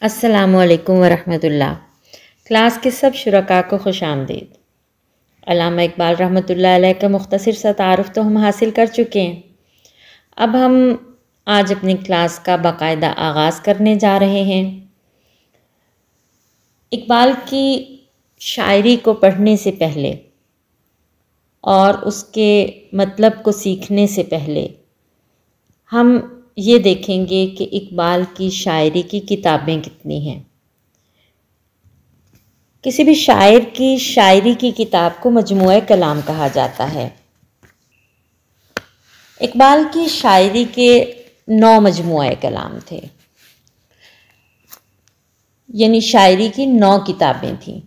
السلام علیکم ورحمۃ اللہ۔ کلاس کے سب شرکاء کو خوش آمدید۔ علامہ اقبال رحمۃ اللہ علیہ کا مختصر سا تعارف تو ہم حاصل کر چکے ہیں۔ اب ہم آج اپنی کلاس کا باقاعدہ آغاز کرنے جا رہے ہیں۔ اقبال کی شاعری کو پڑھنے سے پہلے اور اس کے مطلب کو سیکھنے سے پہلے ہم یہ دیکھیں گے کہ اقبال کی شاعری کی کتابیں کتنی ہیں۔ کسی بھی شاعر کی شاعری کی کتاب کو مجموعہ کلام کہا جاتا ہے۔ اقبال کی شاعری کے 9 مجموعہ کلام تھے، یعنی شاعری کی 9 کتابیں تھیں۔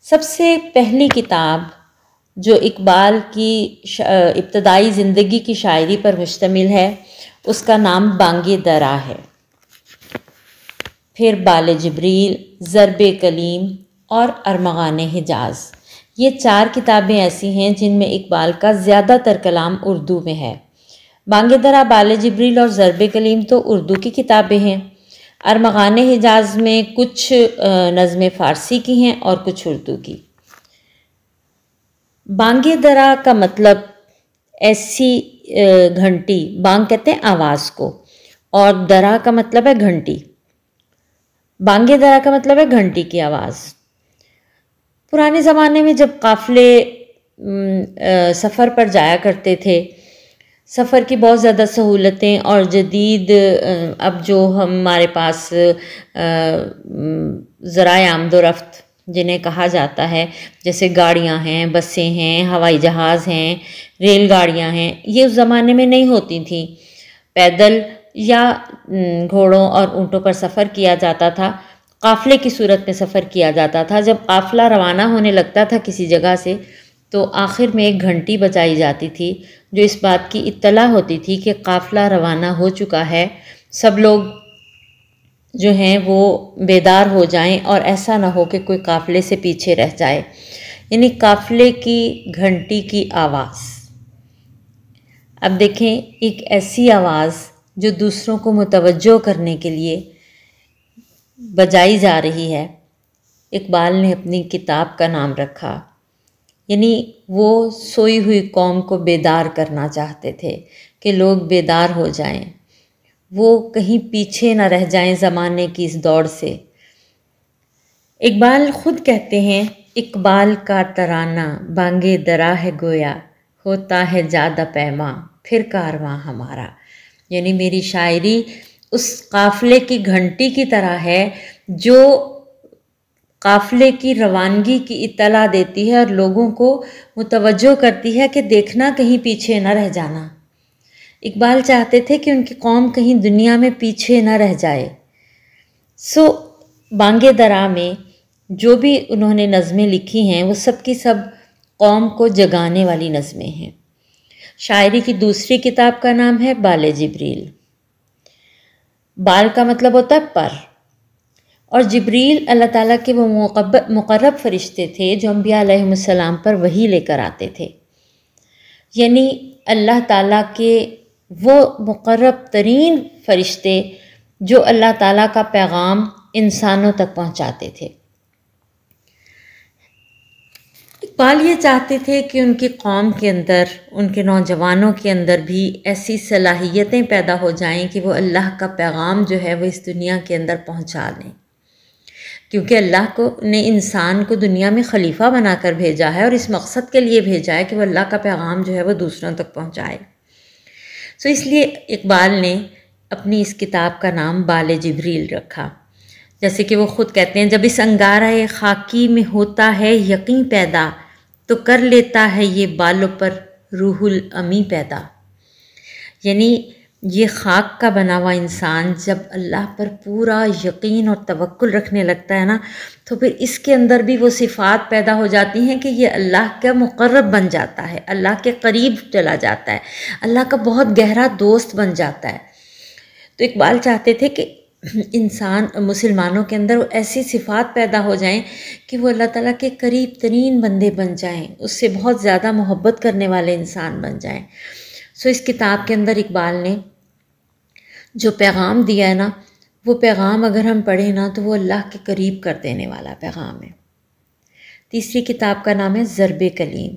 سب سے پہلی کتاب جو اقبال کی ابتدائی زندگی کی شاعری پر مشتمل ہے اس کا نام بانگ درا ہے۔ پھر بال جبریل، ضرب کلیم اور ارمغان حجاز، یہ 4 کتابیں ایسی ہیں جن میں اقبال کا زیادہ تر کلام اردو میں ہے۔ بانگ درا، بال جبریل اور ضرب کلیم تو اردو کی کتابیں ہیں۔ ارمغان حجاز میں کچھ نظمیں فارسی کی ہیں اور کچھ اردو کی۔ بانگ درا کا مطلب ایسی گھنٹی، بانگ کہتے ہیں آواز کو، اور درا کا مطلب ہے گھنٹی۔ بانگ درا کا مطلب ہے گھنٹی کی آواز۔ پرانے زمانے میں جب قافلے سفر پر جایا کرتے تھے، سفر کی بہت زیادہ سہولتیں اور جدید اب جو ہمارے پاس ذرائع آمد و رفت جنہیں کہا جاتا ہے، جیسے گاڑیاں ہیں، بسیں ہیں، ہوائی جہاز ہیں، ریل گاڑیاں ہیں، یہ اس زمانے میں نہیں ہوتی تھیں۔ پیدل یا گھوڑوں اور اونٹوں پر سفر کیا جاتا تھا، قافلے کی صورت میں سفر کیا جاتا تھا۔ جب قافلہ روانہ ہونے لگتا تھا کسی جگہ سے تو آخر میں ایک گھنٹی بجائی جاتی تھی جو اس بات کی اطلاع ہوتی تھی کہ قافلہ روانہ ہو چکا ہے، سب لوگ جو ہیں وہ بیدار ہو جائیں اور ایسا نہ ہو کہ کوئی قافلے سے پیچھے رہ جائے، یعنی قافلے کی گھنٹی کی آواز۔ اب دیکھیں، ایک ایسی آواز جو دوسروں کو متوجہ کرنے کے لیے بجائی جا رہی ہے، اقبال نے اپنی کتاب کا نام رکھا، یعنی وہ سوئی ہوئی قوم کو بیدار کرنا چاہتے تھے کہ لوگ بیدار ہو جائیں، وہ کہیں پیچھے نہ رہ جائیں زمانے کی اس دوڑ سے۔ اقبال خود کہتے ہیں، اقبال کا ترانہ بانگ درا ہے گویا، ہوتا ہے جادہ پیماں پھر کارواں ہمارا، یعنی میری شاعری اس قافلے کی گھنٹی کی طرح ہے جو قافلے کی روانگی کی اطلاع دیتی ہے اور لوگوں کو متوجہ کرتی ہے کہ دیکھنا کہیں پیچھے نہ رہ جانا۔ اقبال چاہتے تھے کہ ان کی قوم کہیں دنیا میں پیچھے نہ رہ جائے۔ بانگ درا میں جو بھی انہوں نے نظمیں لکھی ہیں وہ سب کی سب قوم کو جگانے والی نظمیں ہیں۔ شاعری کی دوسری کتاب کا نام ہے بال جبریل۔ بال کا مطلب ہوتا ہے پر، اور جبریل اللہ تعالیٰ کے وہ مقرب فرشتے تھے جو انبیاء علیہ السلام پر وحی لے کر آتے تھے، یعنی اللہ تعالیٰ کے وہ مقرب ترین فرشتے جو اللہ تعالیٰ کا پیغام انسانوں تک پہنچاتے تھے۔ اقبال یہ چاہتے تھے کہ ان کی قوم کے اندر، ان کے نوجوانوں کے اندر بھی ایسی صلاحیتیں پیدا ہو جائیں کہ وہ اللہ کا پیغام جو ہے وہ اس دنیا کے اندر پہنچا دیں، کیونکہ اللہ نے انسان کو دنیا میں خلیفہ بنا کر بھیجا ہے اور اس مقصد کے لیے بھیجا ہے کہ وہ اللہ کا پیغام جو ہے وہ دوسروں تک پہنچائے۔ اس لیے اقبال نے اپنی اس کتاب کا نام بال جبریل رکھا، جیسے کہ وہ خود کہتے ہیں، جب اس انگارہ خاکی میں ہوتا ہے یقین پیدا تو کر لیتا ہے یہ بالوں پر روح الامی پیدا، یعنی یہ خاک کا بنا ہوا انسان جب اللہ پر پورا یقین اور توکل رکھنے لگتا ہے نا، تو پھر اس کے اندر بھی وہ صفات پیدا ہو جاتی ہیں کہ یہ اللہ کا مقرب بن جاتا ہے، اللہ کے قریب چلا جاتا ہے، اللہ کا بہت گہرا دوست بن جاتا ہے۔ تو اقبال چاہتے تھے کہ مسلمانوں کے اندر ایسی صفات پیدا ہو جائیں کہ وہ اللہ تعالیٰ کے قریب ترین بندے بن جائیں، اس سے بہت زیادہ محبت کرنے والے انسان بن جائیں۔ اس کتاب کے اندر اقبال نے جو پیغام دیا ہے نا، وہ پیغام اگر ہم پڑھیں نا تو وہ اللہ کے قریب کر دینے والا پیغام ہے۔ تیسری کتاب کا نام ہے ضرب کلیم۔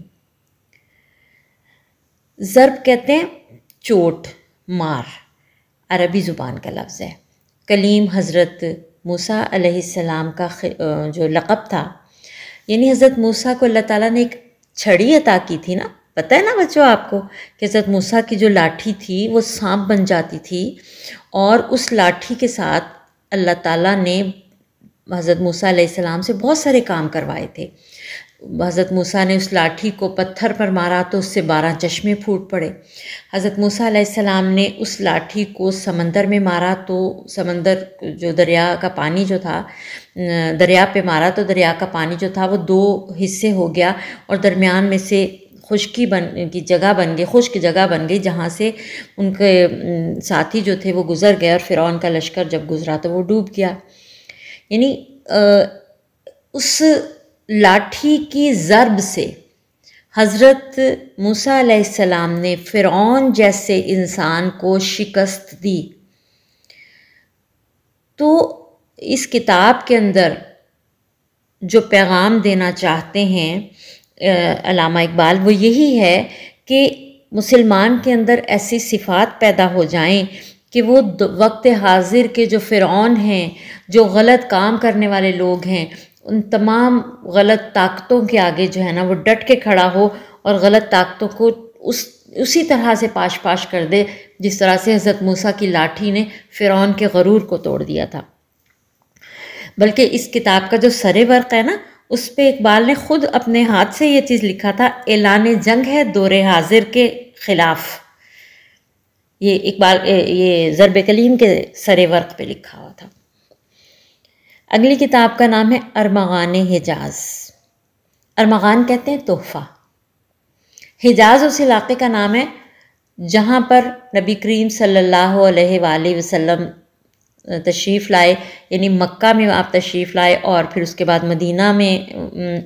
ضرب کہتے ہیں چوٹ، مار، عربی زبان کا لفظ ہے۔ کلیم حضرت موسیٰ علیہ السلام کا جو لقب تھا، یعنی حضرت موسیٰ کو اللہ تعالیٰ نے ایک چھڑی عطا کی تھی نا، پتہ ہے نا بچوں آپ کو کہ حضرت موسیٰ کی جو لاٹھی تھی وہ سانپ بن جاتی تھی، اور اس لاٹھی کے ساتھ اللہ تعالیٰ نے حضرت موسیٰ علیہ السلام سے بہت سارے کام کروائے تھے۔ حضرت موسیٰ نے اس لاٹھی کو پتھر پر مارا تو اس سے 12 چشمے پھوٹ پڑے۔ حضرت موسیٰ علیہ السلام نے اس لاٹھی کو سمندر میں مارا تو سمندر جو دریا کا پانی جو تھا، دریا پہ مارا تو دریا کا پانی جو تھا وہ 2 حصے ہو گیا، اور درمیان میں سے خشکی کی جگہ بن گئی، خشک جگہ بن گئی، جہاں سے ان کے ساتھی جو تھے وہ گزر گئے، اور فرعون کا لشکر جب گزرا تو وہ ڈوب گیا۔ یعنی اس لاٹھی کی ضرب سے حضرت موسیٰ علیہ السلام نے فرعون جیسے انسان کو شکست دی۔ تو اس کتاب کے اندر جو پیغام دینا چاہتے ہیں علامہ اقبال، وہ یہی ہے کہ مسلمان کے اندر ایسی صفات پیدا ہو جائیں کہ وہ وقت حاضر کے جو فرعون ہیں، جو غلط کام کرنے والے لوگ ہیں، ان تمام غلط طاقتوں کے آگے جو ہے نا وہ ڈٹ کے کھڑا ہو، اور غلط طاقتوں کو اسی طرح سے پاش پاش کر دے جس طرح سے حضرت موسیٰ کی لاٹھی نے فرعون کے غرور کو توڑ دیا تھا۔ بلکہ اس کتاب کا جو سر ورق ہے نا، اس پہ اقبال نے خود اپنے ہاتھ سے یہ چیز لکھا تھا، اعلان جنگ ہے دور حاضر کے خلاف۔ یہ اقبال یہ ضرب کلیم کے سر ورق پہ لکھا ہوا تھا۔ اگلی کتاب کا نام ہے ارمغان حجاز۔ ارمغان کہتے ہیں تحفہ۔ حجاز اس علاقے کا نام ہے جہاں پر نبی کریم صلی اللہ علیہ وآلہ وسلم تشریف لائے، یعنی مکہ میں آپ تشریف لائے، اور پھر اس کے بعد مدینہ میں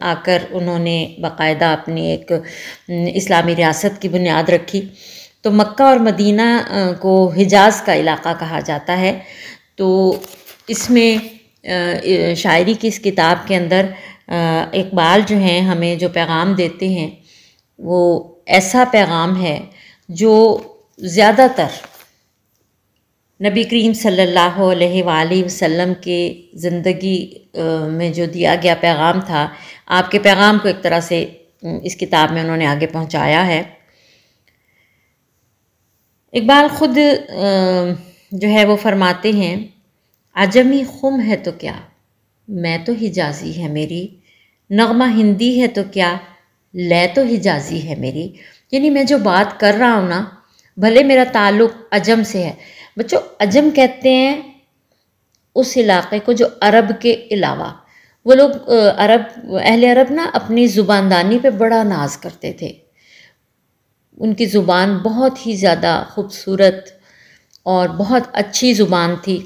آ کر انہوں نے باقاعدہ اپنی ایک اسلامی ریاست کی بنیاد رکھی۔ تو مکہ اور مدینہ کو حجاز کا علاقہ کہا جاتا ہے۔ تو اس میں شاعری کی اس کتاب کے اندر اقبال جو ہیں ہمیں جو پیغام دیتے ہیں وہ ایسا پیغام ہے جو زیادہ تر نبی کریم صلی اللہ علیہ وآلہ وسلم کے زندگی میں جو دیا گیا پیغام تھا، آپ کے پیغام کو ایک طرح سے اس کتاب میں انہوں نے آگے پہنچایا ہے۔ اقبال خود جو ہے وہ فرماتے ہیں، عجمی خم ہے تو کیا، میں تو حجازی ہے میری، نغمہ ہندی ہے تو کیا، لے تو حجازی ہے میری۔ یعنی میں جو بات کر رہا ہوں نا، بھلے میرا تعلق عجم سے ہے۔ بچوں، عجم کہتے ہیں اس علاقے کو جو عرب کے علاوہ، وہ لوگ اہل عرب نا اپنی زباندانی پہ بڑا ناز کرتے تھے۔ ان کی زبان بہت ہی زیادہ خوبصورت اور بہت اچھی زبان تھی۔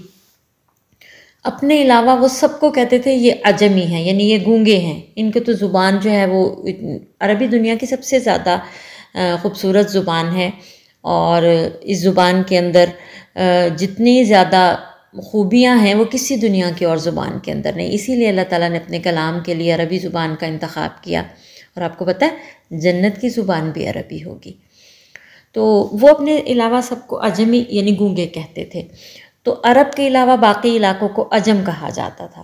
اپنے علاوہ وہ سب کو کہتے تھے یہ عجمی ہیں، یعنی یہ گونگے ہیں۔ ان کی تو زبان جو ہے وہ عربی دنیا کی سب سے زیادہ خوبصورت زبان ہے، اور اس زبان کے اندر جتنی زیادہ خوبیاں ہیں وہ کسی دنیا کی اور زبان کے اندر نہیں۔ اسی لیے اللہ تعالیٰ نے اپنے کلام کے لیے عربی زبان کا انتخاب کیا، اور آپ کو پتہ ہے جنت کی زبان بھی عربی ہوگی۔ تو وہ اپنے علاوہ سب کو عجمی یعنی گونگے کہتے تھے۔ تو عرب کے علاوہ باقی علاقوں کو عجم کہا جاتا تھا۔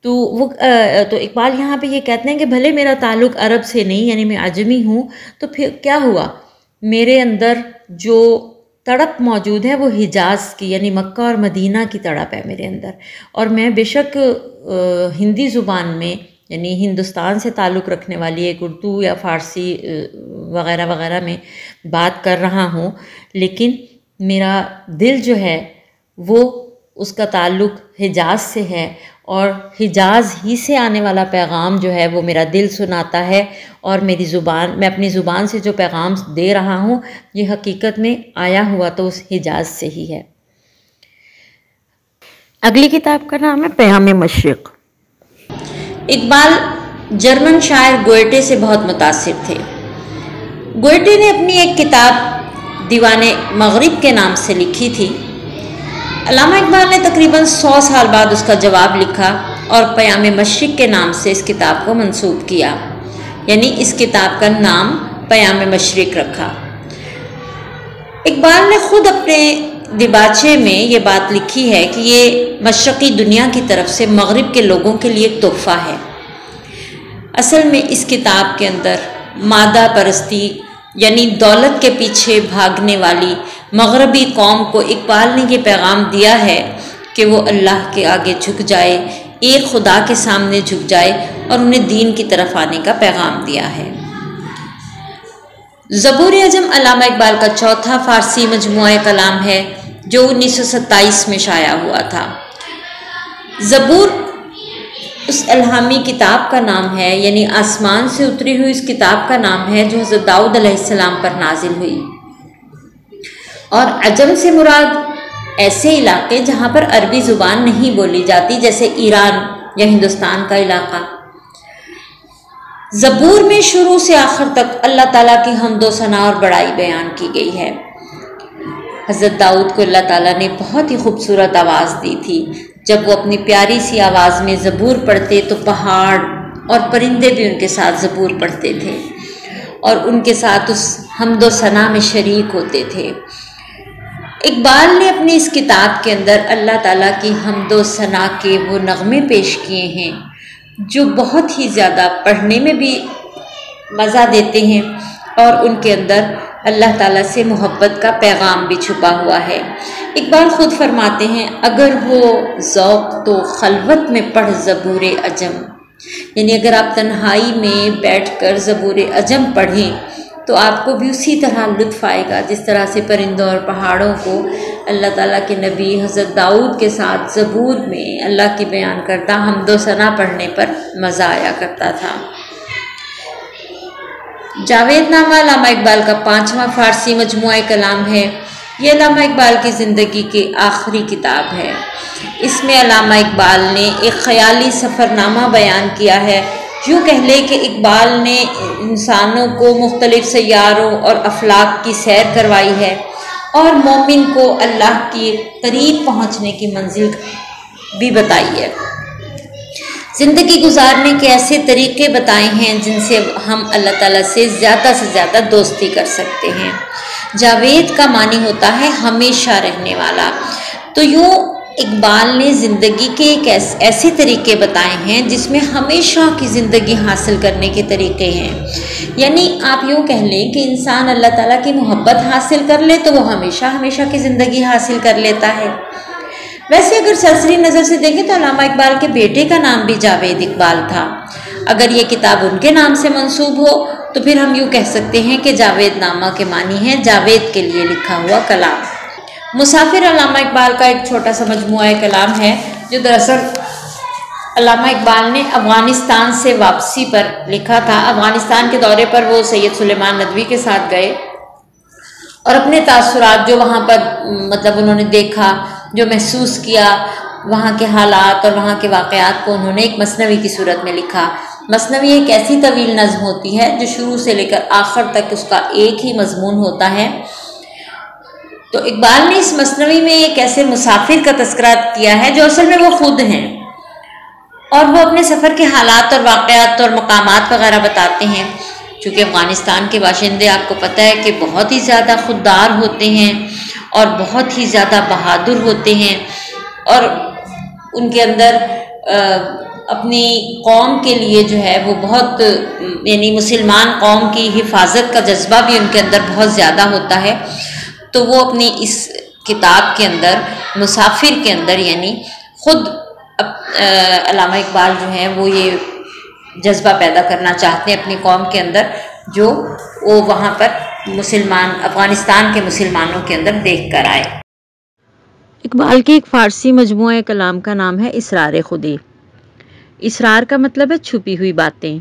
تو اقبال یہاں پہ یہ کہتے ہیں کہ بھلے میرا تعلق عرب سے نہیں، یعنی میں عجمی ہوں، تو پھر کیا ہوا، میرے اندر جو تڑپ موجود ہے وہ حجاز کی یعنی مکہ اور مدینہ کی تڑپ ہے میرے اندر، اور میں بے شک ہندی زبان میں یعنی ہندوستان سے تعلق رکھنے والی ایک اردو یا فارسی وغیرہ وغیرہ میں بات کر رہا ہوں، لیکن میرا دل جو ہے وہ اس کا تعلق حجاز سے ہے، اور حجاز ہی سے آنے والا پیغام جو ہے وہ میرا دل سناتا ہے، اور میری زبان، میں اپنی زبان سے جو پیغام دے رہا ہوں یہ حقیقت میں آیا ہوا تو اس حجاز سے ہی ہے۔ اگلی کتاب کا نام ہے پیام مشرق۔ اقبال جرمن شاعر گوئٹے سے بہت متاثر تھے۔ گوئٹے نے اپنی ایک کتاب دیوان مغرب کے نام سے لکھی تھی، علامہ اقبال نے تقریباً 100 سال بعد اس کا جواب لکھا اور پیام مشرق کے نام سے اس کتاب کو منسوب کیا، یعنی اس کتاب کا نام پیام مشرق رکھا۔ اقبال نے خود اپنے دیباچے میں یہ بات لکھی ہے کہ یہ مشرقی دنیا کی طرف سے مغرب کے لوگوں کے لیے ایک تحفہ ہے۔ اصل میں اس کتاب کے اندر مادہ پرستی یعنی دولت کے پیچھے بھاگنے والی مغربی قوم کو اقبال نے یہ پیغام دیا ہے کہ وہ اللہ کے آگے جھک جائے، ایک خدا کے سامنے جھک جائے، اور انہیں دین کی طرف آنے کا پیغام دیا ہے۔ زبور عجم علامہ اقبال کا چوتھا فارسی مجموعہ کلام ہے جو 1927 میں شائع ہوا تھا۔ زبور اس الہامی کتاب کا نام ہے، یعنی آسمان سے اتری ہوئی اس کتاب کا نام ہے جو حضرت داؤد علیہ السلام پر نازل ہوئی۔ اور عجم سے مراد ایسے علاقے جہاں پر عربی زبان نہیں بولی جاتی، جیسے ایران یا ہندوستان کا علاقہ۔ زبور میں شروع سے آخر تک اللہ تعالیٰ کی حمد و ثنا اور بڑائی بیان کی گئی ہے۔ حضرت داؤد کو اللہ تعالیٰ نے بہت ہی خوبصورت آواز دی تھی۔ جب وہ اپنی پیاری سی آواز میں زبور پڑھتے تو پہاڑ اور پرندے بھی ان کے ساتھ زبور پڑھتے تھے اور ان کے ساتھ اس حمد و ثنا میں شریک ہوتے تھے۔ اقبال نے اپنی اس کتاب کے اندر اللہ تعالیٰ کی حمد و ثنا کے وہ نغمے پیش کیے ہیں جو بہت ہی زیادہ پڑھنے میں بھی مزہ دیتے ہیں اور ان کے اندر اللہ تعالیٰ سے محبت کا پیغام بھی چھپا ہوا ہے۔ اقبال خود فرماتے ہیں، اگر وہ ذوق تو خلوت میں پڑھ زبور عجم، یعنی اگر آپ تنہائی میں بیٹھ کر زبور عجم پڑھیں تو آپ کو بھی اسی طرح لطف آئے گا جس طرح سے پرندوں اور پہاڑوں کو اللہ تعالیٰ کے نبی حضرت داؤد کے ساتھ زبور میں اللہ کی بیان کردہ حمد و ثنا پڑھنے پر مزہ آیا کرتا تھا۔ جاوید نامہ علامہ اقبال کا 5واں فارسی مجموعہ کلام ہے۔ یہ علامہ اقبال کی زندگی کی آخری کتاب ہے۔ اس میں علامہ اقبال نے ایک خیالی سفر نامہ بیان کیا ہے۔ یوں کہہ لے کہ اقبال نے انسانوں کو مختلف سیاروں اور افلاک کی سیر کروائی ہے اور مومن کو اللہ کی قریب پہنچنے کی منزل بھی بتائی ہے۔ زندگی گزارنے کے ایسے طریقے بتائے ہیں جن سے ہم اللہ تعالیٰ سے زیادہ دوستی کر سکتے ہیں۔ جاوید کا معنی ہوتا ہے ہمیشہ رہنے والا۔ تو یوں اقبال نے زندگی کے ایک ایسے طریقے بتائے ہیں جس میں ہمیشہ کی زندگی حاصل کرنے کے طریقے ہیں۔ یعنی آپ یوں کہہ لیں کہ انسان اللہ تعالیٰ کی محبت حاصل کر لے تو وہ ہمیشہ کی زندگی حاصل کر لیتا ہے۔ ویسے اگر سرسری نظر سے دیکھیں تو علامہ اقبال کے بیٹے کا نام بھی جاوید اقبال تھا۔ اگر یہ کتاب ان کے نام سے منسوب ہو تو پھر ہم یوں کہہ سکتے ہیں کہ جاوید نامہ کے معنی ہے جاوید کے لیے لکھا ہوا کلام۔ مسافر علامہ اقبال کا ایک چھوٹا سا مجموعہ کلام ہے جو دراصل علامہ اقبال نے افغانستان سے واپسی پر لکھا تھا۔ افغانستان کے دورے پر وہ سید سلیمان ندوی کے ساتھ گئے اور اپنے تاثرات جو وہاں پر مطلب انہوں نے دیکھا، جو محسوس کیا، وہاں کے حالات اور وہاں کے واقعات کو انہوں نے ایک مثنوی کی صورت میں لکھا۔ مثنوی ایک ایسی طویل نظم ہوتی ہے جو شروع سے لے کر آخر تک اس کا ایک ہی مضمون ہوتا ہے۔ تو اقبال نے اس مثنوی میں ایک ایسے مسافر کا تذکرہ کیا ہے جو اصل میں وہ خود ہیں، اور وہ اپنے سفر کے حالات اور واقعات اور مقامات وغیرہ بتاتے ہیں۔ چونکہ افغانستان کے باشندے آپ کو پتہ ہے کہ بہت ہی زیادہ خوددار ہوتے ہیں اور بہت ہی زیادہ بہادر ہوتے ہیں، اور ان کے اندر اپنی قوم کے لیے جو ہے وہ بہت یعنی مسلمان قوم کی حفاظت کا جذبہ بھی ان کے اندر بہت زیادہ ہوتا ہے۔ تو وہ اپنی اس کتاب کے اندر مسافر کے اندر یعنی خود علامہ اقبال جو ہیں وہ یہ جذبہ پیدا کرنا چاہتے ہیں اپنی قوم کے اندر جو وہ وہاں پر افغانستان کے مسلمانوں کے اندر دیکھ کر آئے۔ اقبال کے ایک فارسی مجموعہ کلام کا نام ہے اسرار خودی۔ اسرار کا مطلب ہے چھپی ہوئی باتیں،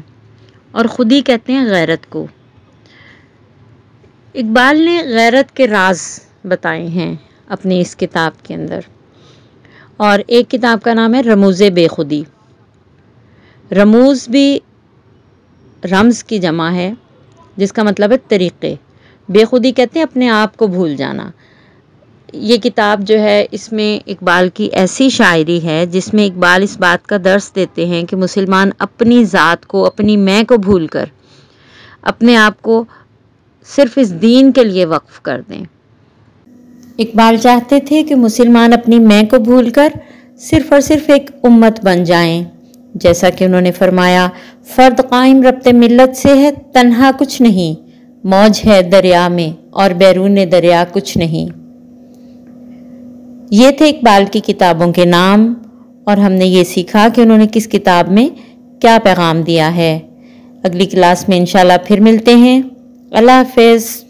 اور خودی کہتے ہیں غیرت کو۔ اقبال نے غیرت کے راز بتائے ہیں اپنی اس کتاب کے اندر، اور ایک کتاب کا نام ہے رموز بے خودی۔ رموز بھی رمز کی جمع ہے جس کا مطلب ہے طریقے۔ بے خودی کہتے ہیں اپنے آپ کو بھول جانا۔ یہ کتاب جو ہے اس میں اقبال کی ایسی شاعری ہے جس میں اقبال اس بات کا درس دیتے ہیں کہ مسلمان اپنی ذات کو، اپنی میں کو بھول کر اپنے آپ کو صرف اس دین کے لیے وقف کر دیں۔ اقبال چاہتے تھے کہ مسلمان اپنی میں کو بھول کر صرف اور صرف ایک امت بن جائیں، جیسا کہ انہوں نے فرمایا، فرد قائم ربط ملت سے ہے تنہا کچھ نہیں، موج ہے دریا میں اور بیرون دریا کچھ نہیں۔ یہ تھے اقبال کی کتابوں کے نام، اور ہم نے یہ سیکھا کہ انہوں نے کس کتاب میں کیا پیغام دیا ہے۔ اگلی کلاس میں انشاءاللہ پھر ملتے ہیں۔ اللہ حافظ۔